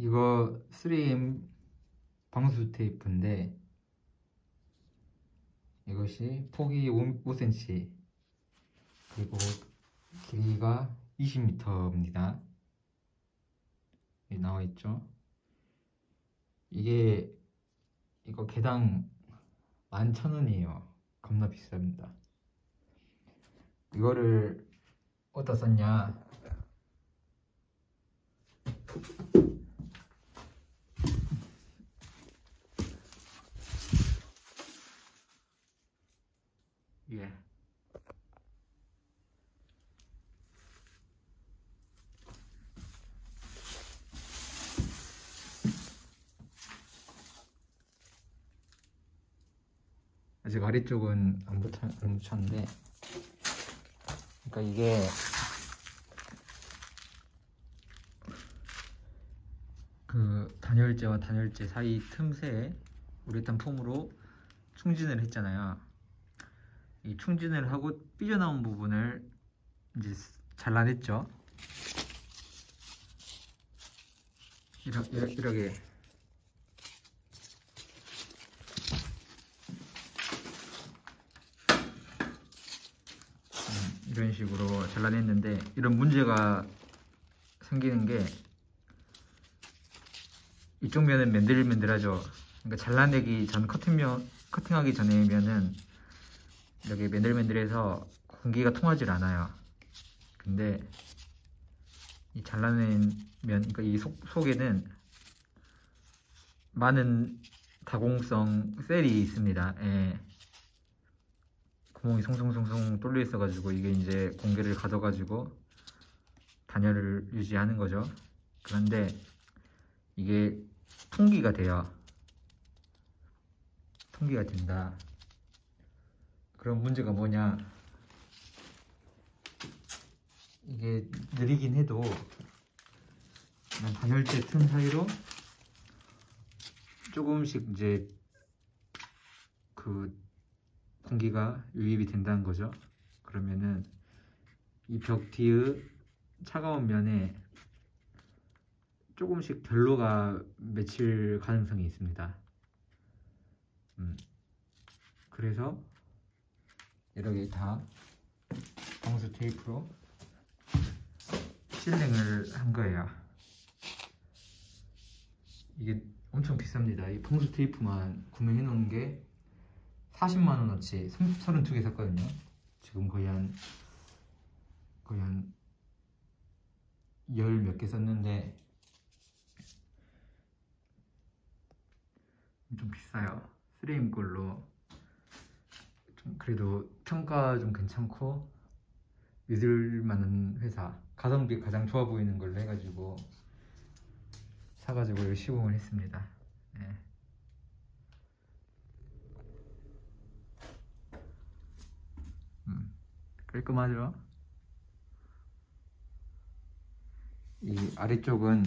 이거 3M 방수 테이프인데 이것이 폭이 5cm 그리고 길이가 20m입니다. 여기 나와있죠. 이거 개당 11,000원이에요. 겁나 비쌉니다. 이거를 어디다 썼냐, 예. 아직 아래쪽은 안 붙였는데, 그러니까 이게 그 단열재와 단열재 사이 틈새에 우레탄 폼으로 충진을 했잖아요. 이 충진을 하고 삐져나온 부분을 이제 잘라냈죠. 이렇게 이런 식으로 잘라냈는데, 이런 문제가 생기는 게 이쪽 면은 맨들맨들하죠. 그러니까 잘라내기 전 커팅하기 전에면은 이렇게 맨들맨들해서 공기가 통하지 않아요. 근데 이 잘라낸 면, 그러니까 이 속에는 많은 다공성 셀이 있습니다. 예. 구멍이 송송송송 뚫려 있어가지고 이게 이제 공기를 가둬가지고 단열을 유지하는 거죠. 그런데 이게 통기가 돼요. 통기가 된다. 그럼 문제가 뭐냐, 이게 느리긴 해도 그냥 단열재 틈 사이로 조금씩 이제 그 공기가 유입이 된다는 거죠. 그러면은 이 벽 뒤의 차가운 면에 조금씩 결로가 맺힐 가능성이 있습니다. 그래서 이렇게 다 방수 테이프로 실링을 한 거예요. 이게 엄청 비쌉니다. 이 방수 테이프만 구매해 놓은 게 40만원어치 32개 샀거든요. 지금 거의 한 열 몇 개 썼는데 좀 비싸요. 3M 걸로. 좀 그래도 평가 좀 괜찮고 믿을만한 회사, 가성비 가장 좋아 보이는 걸로 해가지고 사가지고 시공을 했습니다. 네. 깔끔하죠? 이 아래쪽은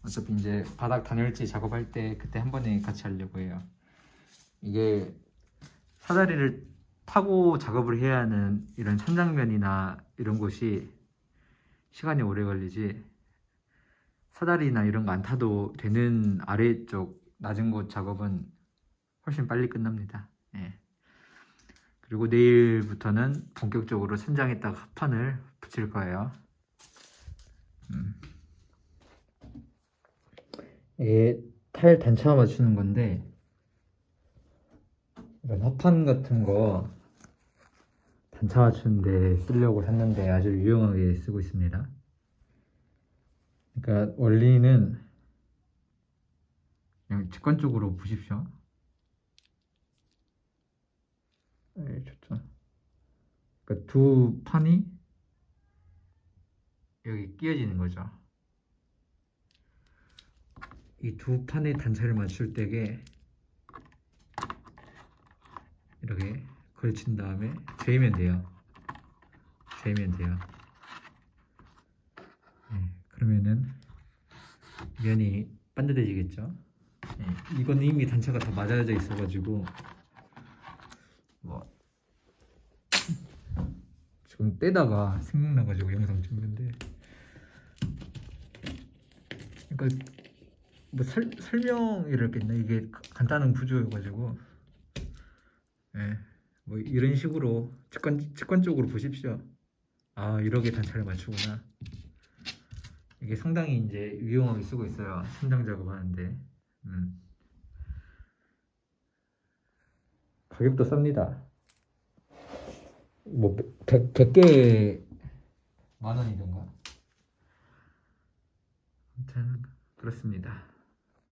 어차피 이제 바닥 단열재 작업할 때 그때 한 번에 같이 하려고 해요. 이게 사다리를 타고 작업을 해야 하는 이런 천장면이나 이런 곳이 시간이 오래 걸리지, 사다리나 이런 거 안 타도 되는 아래쪽 낮은 곳 작업은 훨씬 빨리 끝납니다. 예. 그리고 내일부터는 본격적으로 천장에다가 합판을 붙일 거예요. 이게 타일 단차 맞추는 건데, 이런 합판 같은 거 단차 맞추는데 쓰려고 샀는데 아주 유용하게 쓰고 있습니다. 그러니까 원리는 그냥 직관적으로 보십시오. 네, 좋죠. 그러니까 두 판이 여기 끼어지는 거죠. 이 두 판의 단차를 맞출 때게 이렇게 걸친 다음에 죄면 돼요. 죄면 돼요. 네, 그러면은 면이 반듯해지겠죠. 네, 이건 이미 단차가 다 맞아져 있어가지고 뭐 지금 떼다가 생각나가지고 영상 찍는데, 그러니까 뭐 설명이랄겠나 이게 간단한 구조여가지고 예, 뭐 이런 식으로 직관적으로 보십시오. 아 이렇게 단차를 맞추구나. 이게 상당히 이제 유용하게 쓰고 있어요. 천장 작업하는데. 가격도 쌉니다. 뭐 100개에 10,000원이던가. 아무튼 그렇습니다.